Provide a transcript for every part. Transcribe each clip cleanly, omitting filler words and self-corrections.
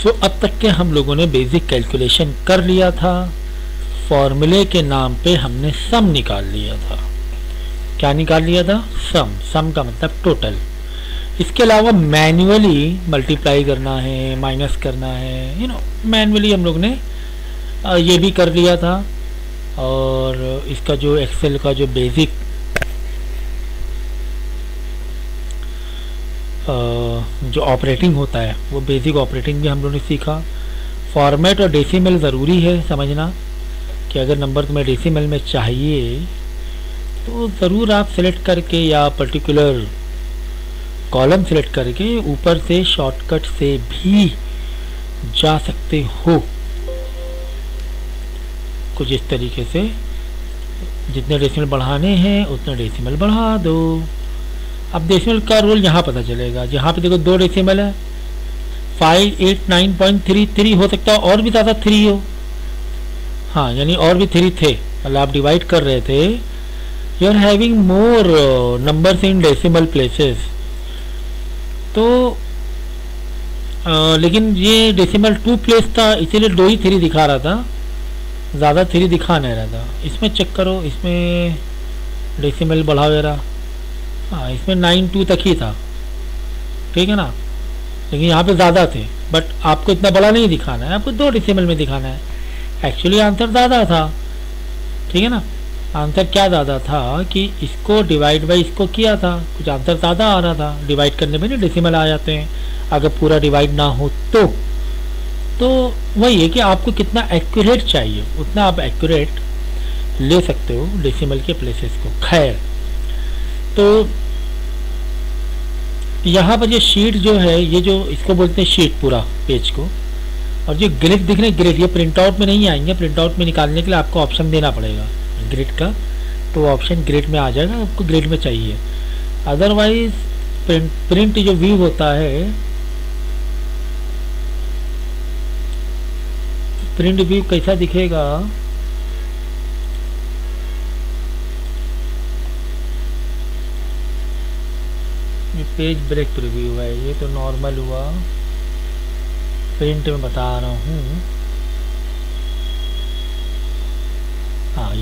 सो अब तक के हम लोगों ने बेसिक कैलकुलेशन कर लिया था। फॉर्मूले के नाम पे हमने सम निकाल लिया था। क्या निकाल लिया था? सम। सम का मतलब टोटल। इसके अलावा मैन्युअली मल्टीप्लाई करना है, माइनस करना है, मैन्युअली हम लोग ने ये भी कर लिया था। और इसका जो एक्सेल का जो बेसिक जो ऑपरेटिंग होता है वो बेसिक ऑपरेटिंग भी हम लोगों ने सीखा। फॉर्मेट और डेसिमल ज़रूरी है समझना कि अगर नंबर तुम्हें डेसिमल में चाहिए तो ज़रूर आप सेलेक्ट करके या पर्टिकुलर कॉलम सेलेक्ट करके ऊपर से शॉर्टकट से भी जा सकते हो। कुछ इस तरीके से जितने डेसिमल बढ़ाने हैं उतने डेसिमल बढ़ा दो। अब डेसिमल का रोल यहाँ पता चलेगा। यहाँ पे देखो 2 डेसिमल है, 589.33 हो सकता है और भी ज़्यादा 3 हो। हाँ, यानी और भी 3 थे, मतलब आप डिवाइड कर रहे थे। You are having more numbers in decimal places. तो लेकिन ये डेसिमल 2 प्लेस था इसीलिए 2 ही 3 दिखा रहा था, ज़्यादा 3 दिखा नहीं रहा था। इसमें चेक करो, इसमें डेसिमल बढ़ा वगैरह, हाँ इसमें 92 तक ही था, ठीक है ना। लेकिन यहाँ पे ज़्यादा थे, बट आपको इतना बड़ा नहीं दिखाना है, आपको 2 डेसिमल में दिखाना है। एक्चुअली आंसर ज़्यादा था, ठीक है ना। आंसर क्या ज़्यादा था कि इसको डिवाइड बाई इसको किया था, कुछ आंसर ज़्यादा आ रहा था। डिवाइड करने में नहीं डेसिमल आ जाते हैं अगर पूरा डिवाइड ना हो तो वही है कि आपको कितना एक्यूरेट चाहिए उतना आप एक्यूरेट ले सकते हो डेसिमल के प्लेसेस को। खैर, तो यहाँ पर ये शीट जो है, ये जो इसको बोलते हैं शीट पूरा पेज को, और जो ग्रिड दिख रहे हैं, ग्रिड ये प्रिंट आउट में नहीं आएंगे। प्रिंट आउट में निकालने के लिए आपको ऑप्शन देना पड़ेगा ग्रिड का, तो ऑप्शन ग्रिड में आ जाएगा, आपको ग्रिड में चाहिए। अदरवाइज प्रिंट जो व्यू होता है, प्रिंट व्यू कैसा दिखेगा, ये पेज ब्रेक प्रीव्यू है, ये तो नॉर्मल हुआ। प्रिंट में बता रहा हूँ, हाँ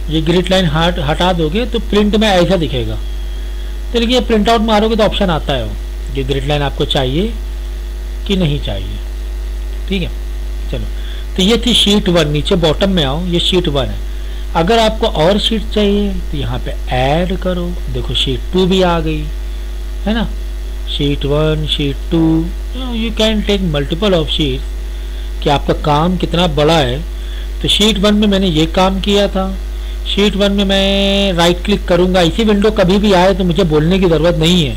ये ग्रिड लाइन हटा दोगे तो प्रिंट में ऐसा दिखेगा। तो देखिए प्रिंट आउट मारोगे तो ऑप्शन आता है वो ये ग्रिड लाइन आपको चाहिए कि नहीं चाहिए, ठीक है। चलो, तो ये थी शीट 1। नीचे बॉटम में आओ, ये शीट 1 है। अगर आपको और शीट चाहिए तो यहाँ पे ऐड करो, देखो शीट 2 भी आ गई है ना। Sheet 1, sheet 2, you can take multiple of sheet कि आपका काम कितना बड़ा है। तो शीट 1 में मैंने ये काम किया था। शीट 1 में मैं राइट क्लिक करूँगा, इसी विंडो कभी भी आए तो मुझे बोलने की ज़रूरत नहीं है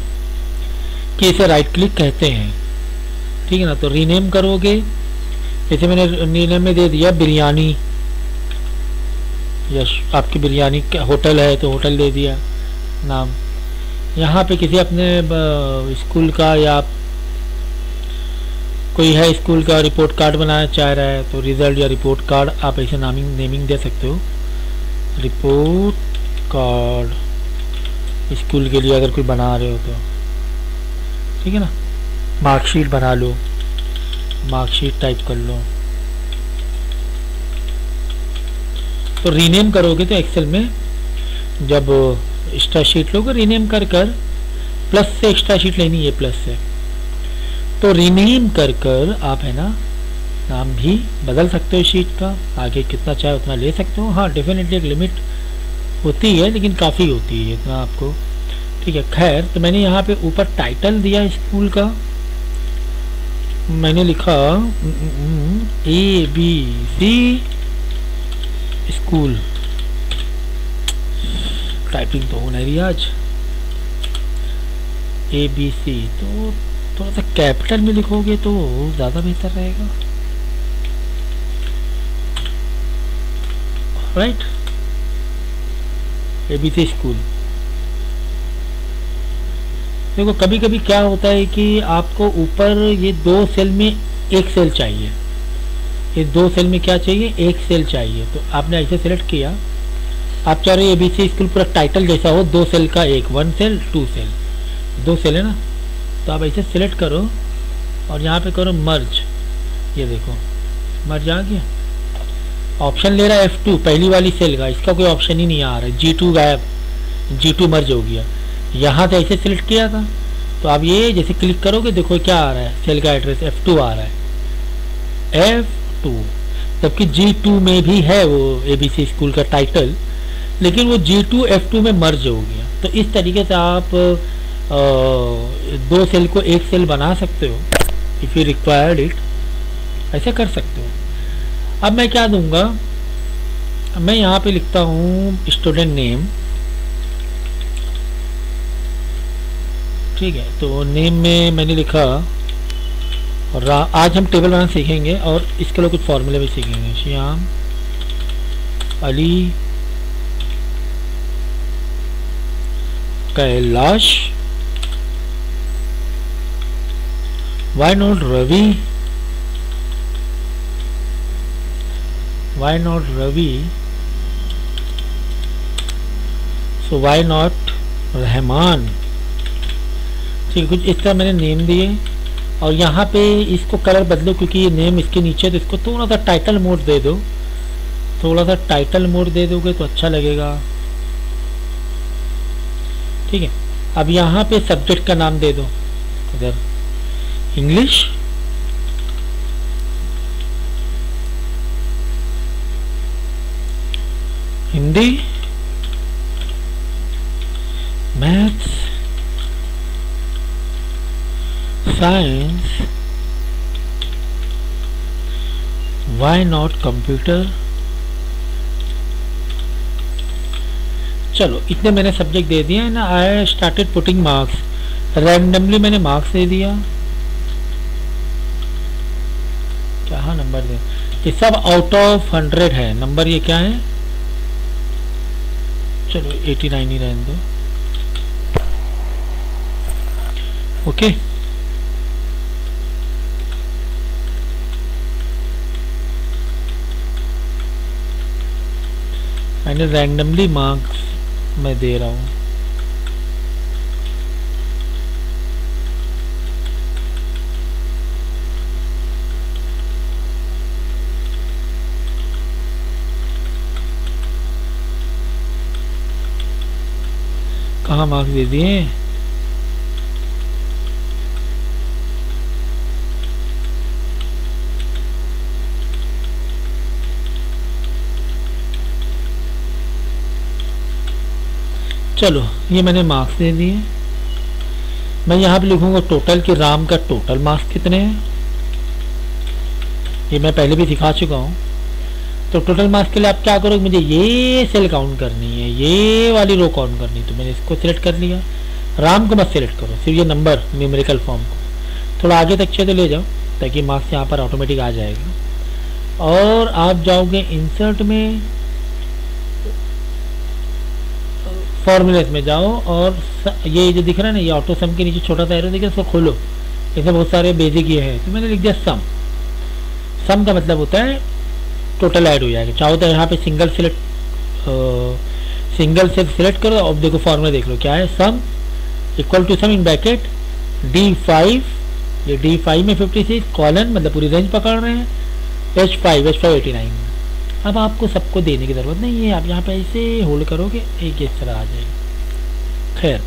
कि इसे राइट क्लिक कहते हैं, ठीक है ना। तो रीनेम करोगे, जैसे मैंने रीनेम में दे दिया बिरयानी, या आपकी बिरयानी होटल है तो होटल दे दिया नाम। यहाँ पे किसी अपने स्कूल का या कोई है स्कूल का रिपोर्ट कार्ड बनाना चाह रहा है तो रिजल्ट या रिपोर्ट कार्ड आप ऐसे नेमिंग दे सकते हो। रिपोर्ट कार्ड स्कूल के लिए अगर कोई बना रहे हो तो, ठीक है ना। मार्कशीट बना लो, मार्कशीट टाइप कर लो। तो रीनेम करोगे तो एक्सेल में जब एक्स्ट्रा शीट लोगे, रीनेम कर प्लस से एक्स्ट्रा शीट लेनी है, प्लस से, तो रीनेम कर आप है ना नाम भी बदल सकते हो शीट का, आगे कितना चाहे उतना ले सकते हो। हाँ डेफिनेटली एक लिमिट होती है लेकिन काफ़ी होती है इतना आपको, ठीक है। खैर, तो मैंने यहाँ पे ऊपर टाइटल दिया स्कूल का, मैंने लिखा ABC स्कूल। टाइपिंग तो हो नहीं रही आज। ABC तो थोड़ा सा कैपिटल में लिखोगे तो ज़्यादा बेहतर रहेगा, राइट। ABC school. देखो कभी कभी क्या होता है कि आपको ऊपर ये 2 सेल में एक सेल चाहिए, ये 2 सेल में क्या चाहिए, एक सेल चाहिए। तो आपने ऐसे सेलेक्ट किया, आप चाह रहे हो ABC स्कूल पूरा टाइटल जैसा हो, 2 सेल का एक, 1 सेल 2 सेल, 2 सेल है ना। तो आप ऐसे सेलेक्ट करो और यहाँ पे करो मर्ज, ये देखो मर्ज आ गया। ऑप्शन ले रहा है F2 पहली वाली सेल का, इसका कोई ऑप्शन ही नहीं आ रहा है, G2 गायब, G2 मर्ज हो गया। यहाँ से ऐसे सिलेक्ट किया था, तो आप ये जैसे क्लिक करोगे देखो क्या आ रहा है, सेल का एड्रेस F2 आ रहा है, F2। जबकि G2 में भी है वो ABC स्कूल का टाइटल, लेकिन वो G2 F2 में मर्ज हो गया। तो इस तरीके से आप दो सेल को एक सेल बना सकते हो, इफ़ यू रिक्वायर्ड इट, ऐसे कर सकते हो। अब मैं क्या दूंगा, मैं यहाँ पे लिखता हूँ स्टूडेंट नेम, ठीक है। तो नेम में मैंने लिखा, और आज हम टेबल बनाना सीखेंगे और इसके लिए कुछ फॉर्मूले भी सीखेंगे। Shyam Ali Kailash, why not Ravi, why not Ravi, so why not Rahman, ठीक है। कुछ इस तरह मैंने नेम दिए, और यहाँ पे इसको कलर बदलो क्योंकि ये नेम इसके नीचे, तो इसको थोड़ा सा टाइटल मोड दे दो, थोड़ा सा टाइटल मोड दे दोगे तो अच्छा लगेगा, ठीक है। अब यहाँ पे सब्जेक्ट का नाम दे दो, इधर English, Hindi, maths, science, why not computer. चलो इतने मैंने सब्जेक्ट दे दिए हैं ना। I started putting marks, randomly मैंने मार्क्स दे दिया, क्या नंबर दे, ये सब आउट ऑफ 100 है नंबर, ये क्या है, चलो 89 ही रहने दो, ओके। मैंने रैंडमली मार्क्स मैं दे रहा हूँ, कहाँ मार्क्स दे दिए, चलो ये मैंने मार्क्स दे दिए। मैं यहाँ पे लिखूंगा टोटल कि राम का टोटल मार्क्स कितने हैं, ये मैं पहले भी सिखा चुका हूँ। तो टोटल मार्क्स के लिए आप क्या करोगे, मुझे ये सेल काउंट करनी है, ये वाली रो काउंट करनी है, तो मैंने इसको सिलेक्ट कर लिया। राम को मत सिलेक्ट करो, सिर्फ ये नंबर न्यूमेरिकल फॉर्म को थोड़ा आगे तक चले ले जाओ ताकि मार्क्स यहाँ पर ऑटोमेटिक आ जाएगा। और आप जाओगे इंसर्ट में, फॉर्मूलेस में जाओ, और ये जो दिख रहा है ना, ये ऑटो सम के नीचे छोटा सा एरो दिख रहा है, इसको खोलो, इसमें बहुत सारे बेसिक ये है, तो मैंने लिख दिया सम। सम का मतलब होता है टोटल ऐड हो जाएगा। चाहो तो यहाँ पे सिंगल से सिलेक्ट करो, अब देखो फॉर्मूला देख लो क्या है, sum equal to sum in bracket D5, ये D5 में 56 कॉलन, मतलब पूरी रेंज पकड़ रहे हैं, H5 89। अब आपको सबको देने की ज़रूरत नहीं है, आप यहाँ पे ऐसे होल्ड करोगे, एक इस तरह आ जाएगा। खैर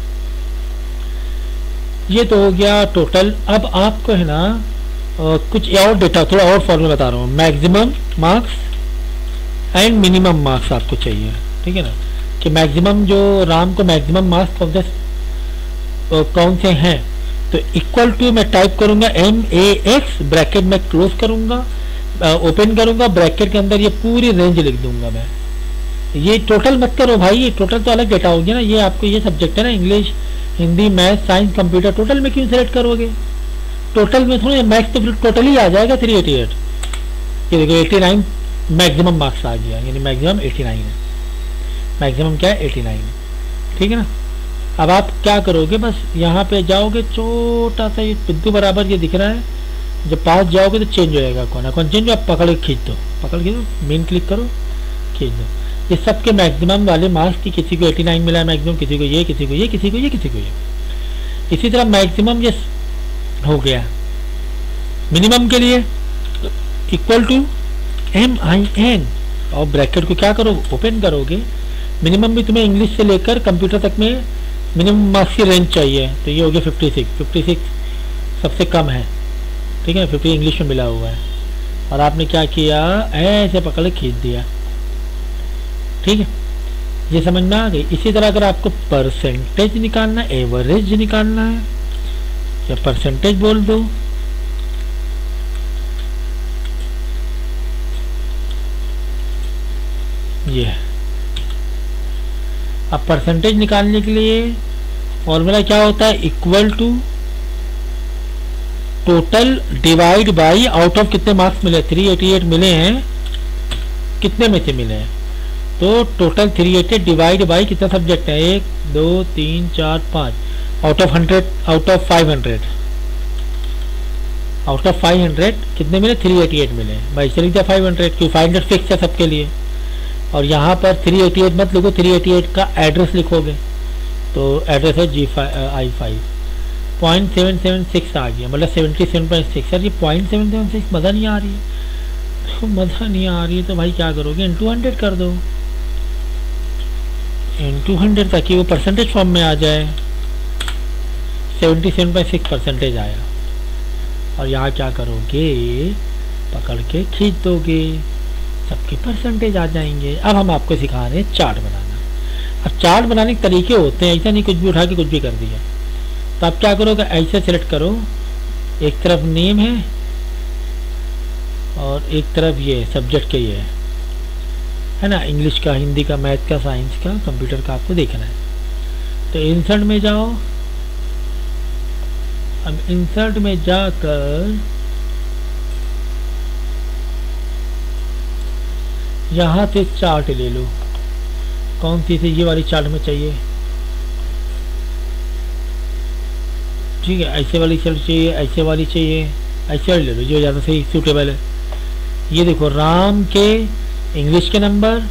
ये तो हो गया टोटल। अब आपको है ना कुछ और डेटा, थोड़ा और फॉर्मूला बता रहा हूँ, maximum marks and minimum marks आपको चाहिए, ठीक है ना, कि मैक्सिमम जो राम को मैक्सिमम मार्क्स ऑफ द कौन से हैं, तो इक्वल टू मैं टाइप करूंगा MAX, ब्रैकेट में क्लोज करूंगा, ओपन करूंगा, ब्रैकेट के अंदर ये पूरी रेंज लिख दूंगा मैं। ये टोटल मत करो भाई, ये टोटल तो अलग डेटा हो गया ना, ये आपको ये सब्जेक्ट है ना, English, Hindi, math, science, computer, total में क्यों सेलेक्ट करोगे, टोटल में थोड़ा मैक्स तो टोटल ही आ जाएगा 388। ये देखो 89 मैक्सिमम मार्क्स आ गया, यानी मैक्सिमम 89 है, मैक्सिमम क्या है 89, ठीक है ना। अब आप क्या करोगे, बस यहाँ पे जाओगे, छोटा सा ये बिंदु बराबर ये दिख रहा है, जब पास जाओगे तो चेंज हो जाएगा, कौन चेंज हो, आप पकड़ के खींच दो, पकड़ के मेन क्लिक करो, खींच दो। ये सबके मैक्सिमम वाले मार्क्स की, किसी को 89 मिला है मैक्सिमम, किसी को ये, किसी को ये, किसी को ये, किसी को ये। इसी तरह मैक्सिमम ये हो गया, मिनिमम के लिए इक्वल टू MIN और ब्रैकेट को क्या करो, ओपन करोगे। मिनिमम भी तुम्हें इंग्लिश से लेकर कंप्यूटर तक में मिनिमम मार्क्स की रेंज चाहिए, तो ये हो गया 56 सबसे कम है, ठीक है। 50 इंग्लिश में मिला हुआ है और आपने क्या किया, ऐसे पकड़ के खींच दिया, ठीक है। ये समझ में आ गई। इसी तरह अगर आपको परसेंटेज निकालना है, एवरेज निकालना है, या परसेंटेज बोल दो, ये है। अब परसेंटेज निकालने के लिए फॉर्मूला क्या होता है, equal to total divide by out of कितने मार्क्स मिले, 388 मिले हैं, कितने में से मिले हैं, तो टोटल 388 डिवाइड बाई कितना सब्जेक्ट है, 1 2 3 4 5, out of 100, out of 500, out of 500 कितने मिले, 388 मिले भाई। चलिए 500 क्यों, 500 फिक्स है सबके लिए। और यहाँ पर 388 मत लिखो, 388 का एड्रेस लिखोगे, तो एड्रेस है G5I5, 0.776 आ गया, मतलब 77.6। सर ये 0.776 मज़ा नहीं आ रही है, तो मज़ा नहीं आ रही है तो भाई क्या करोगे, इंटू 100 कर दो, इंटू 100 ताकि वो परसेंटेज फॉर्म में आ जाए। 77.6% आया। और यहाँ क्या करोगे, पकड़ के खींच दोगे, सबके परसेंटेज आ जाएंगे। अब हम आपको सिखा रहे हैं चार्ट बनाना। अब चार्ट बनाने के तरीके होते हैं, ऐसा नहीं कुछ भी उठा के कुछ भी कर दिया। तो आप क्या करोगे, ऐसे सिलेक्ट करो, एक तरफ नेम है और एक तरफ ये सब्जेक्ट के ये है ना, इंग्लिश का, हिंदी का, मैथ का, साइंस का, कंप्यूटर का आपको देखना है। तो इंसर्ट में जाओ, अब इंसर्ट में जाकर यहाँ से चार्ट ले लो, कौन सी से, ये वाली चार्ट में चाहिए, ठीक है। ऐसे वाली चार्ट चाहिए, ऐसे वाली चाहिए, ऐसे वाली ले लो जो ज़्यादा सही सूटेबल है। ये देखो, राम के इंग्लिश के नंबर,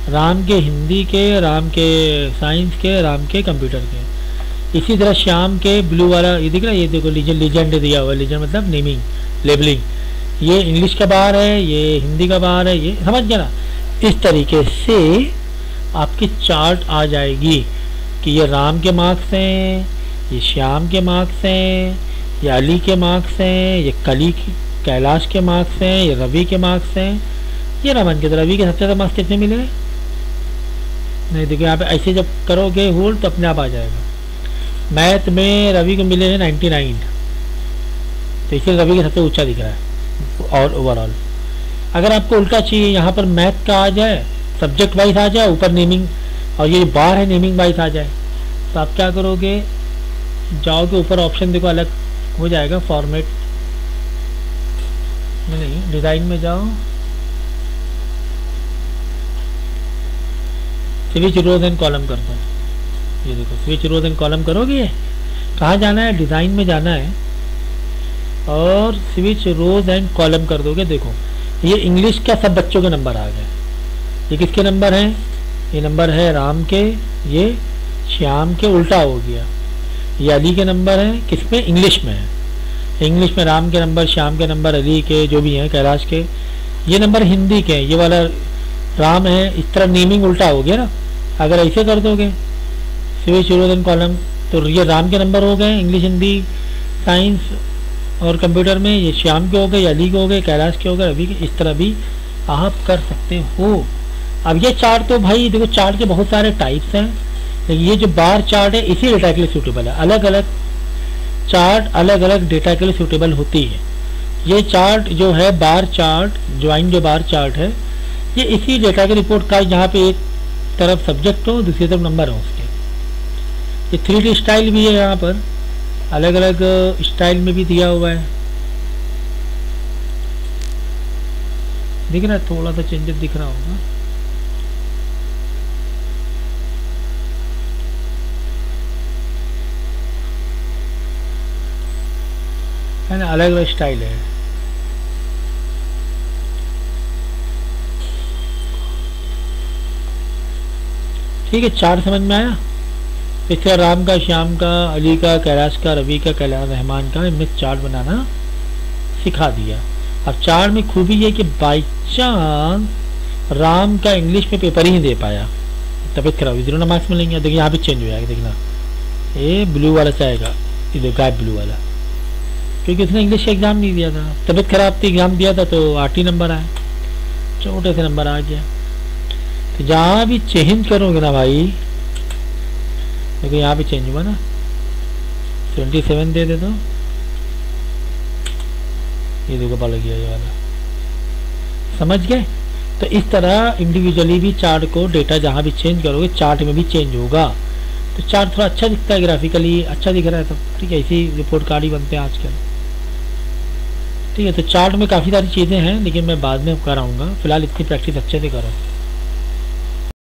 राम के हिंदी के, राम के साइंस के, राम के कंप्यूटर के। इसी तरह श्याम के ब्लू वाला ये दिख रहा है, ये देखो लीजेंड दिया हुआ है, लीजेंड मतलब नेमिंग, लेबलिंग। ये इंग्लिश का बार है, ये हिंदी का बार है, ये समझ गया ना। इस तरीके से आपकी चार्ट आ जाएगी कि ये राम के मार्क्स हैं, ये श्याम के मार्क्स हैं, ये अली के मार्क्स हैं, ये कैलाश के मार्क्स हैं, ये रवि के मार्क्स हैं, ये रमन के। तो रवि के सबसे ज़्यादा मार्क्स कितने मिले, नहीं देखिए यहाँ पे ऐसे जब करोगे होल्ड तो अपने आप आ जाएगा। मैथ में रवि को मिले हैं 99, तो इसलिए रवि का सबसे ऊंचा दिख रहा है और ओवरऑल। अगर आपको उल्टा चाहिए, यहाँ पर मैथ का आ जाए, सब्जेक्ट वाइज आ जाए, ऊपर नेमिंग, और ये बार है नेमिंग वाइज आ जाए, तो आप क्या करोगे, जाओगे ऊपर ऑप्शन देखो अलग हो जाएगा, फॉर्मेट में नहीं, डिज़ाइन में जाओ, स्विच रोज एंड कॉलम कर दो। ये देखो स्विच रोज एंड कॉलम करोगे, कहाँ जाना है, डिज़ाइन में जाना है और स्विच रोज एंड कॉलम कर दोगे। देखो ये इंग्लिश का सब बच्चों के नंबर आ गए। ये किसके नंबर हैं, ये नंबर है राम के, ये श्याम के, उल्टा हो गया। ये अली के नंबर हैं, किस में, इंग्लिश में है। इंग्लिश में राम के नंबर, श्याम के नंबर, अली के जो भी हैं, कैलाश के। ये नंबर हिंदी के, ये वाला राम है, इस तरह नेमिंग उल्टा हो गया ना। अगर ऐसे कर दोगे स्विच रोज एंड कॉलम, तो ये राम के नंबर हो गए इंग्लिश, हिंदी, साइंस और कंप्यूटर में, ये श्याम के हो गए, अली के हो गए, कैलाश के हो गए, रवि के। इस तरह भी आप कर सकते हो। अब ये चार्ट तो भाई देखो, चार्ट के बहुत सारे टाइप्स हैं, लेकिन ये जो बार चार्ट है इसी डेटा के लिए सूटेबल है। अलग अलग चार्ट अलग अलग डेटा के लिए सूटेबल होती है। ये चार्ट जो है बार चार्ट, ज्वाइन जो बार चार्ट है, ये इसी डेटा के रिपोर्ट का, जहाँ पे एक तरफ सब्जेक्ट हो, दूसरी तरफ नंबर हो उसके। ये 3D स्टाइल भी है, यहाँ पर अलग अलग स्टाइल में भी दिया हुआ है, दिख रहा है, थोड़ा सा चेंजेस दिख रहा होगा। है ना, अलग अलग स्टाइल है। ठीक है, चार समझ में आया। इस तरह राम का, श्याम का, अली का, कैलाश का, रवि का, कैलाश, रहमान का, इनमें चार्ट बनाना सिखा दिया। अब चार्ट में खूबी ये कि बाई चांस राम का इंग्लिश में पेपर ही नहीं दे पाया, तबीयत खराब हुई, 0 मार्क्स मिलेंगे। देखिए यहाँ भी चेंज हो जाएगा, देखना ये ब्लू वाला से आएगा, ये गायब ब्लू वाला, क्योंकि उसने इंग्लिश का एग्ज़ाम नहीं दिया था, तबीयत खराब थी, एग्ज़ाम दिया था तो 8 ही नंबर आए, छोटे से नंबर आ गया। तो जहाँ भी चेंज करोगे ना भाई, देखो यहाँ भी चेंज हुआ ना, 27 दे दे, तो ये देखो बढ़ गया ये वाला, समझ गए। तो इस तरह इंडिविजुअली भी चार्ट को डेटा जहाँ भी चेंज करोगे चार्ट में भी चेंज होगा। तो चार्ट थोड़ा अच्छा दिखता है, ग्राफिकली अच्छा दिख रहा है सब, ठीक है। इसी रिपोर्ट कार्ड ही बनते हैं आजकल, ठीक है। तो चार्ट में काफ़ी सारी चीज़ें हैं, लेकिन मैं बाद में कराऊंगा, फिलहाल इतनी प्रैक्टिस अच्छे से करो।